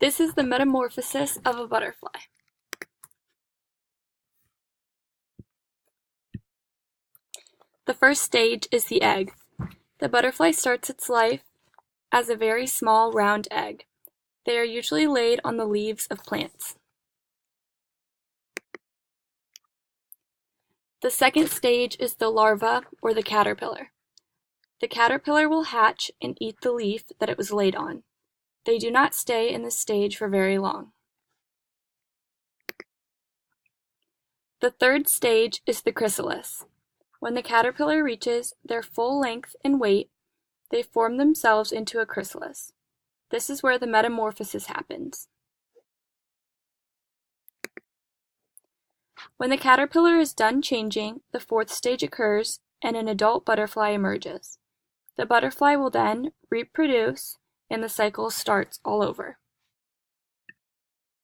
This is the metamorphosis of a butterfly. The first stage is the egg. The butterfly starts its life as a very small round egg. They are usually laid on the leaves of plants. The second stage is the larva, or the caterpillar. The caterpillar will hatch and eat the leaf that it was laid on. They do not stay in this stage for very long. The third stage is the chrysalis. When the caterpillar reaches their full length and weight, they form themselves into a chrysalis. This is where the metamorphosis happens. When the caterpillar is done changing, the fourth stage occurs and an adult butterfly emerges. The butterfly will then reproduce and the cycle starts all over.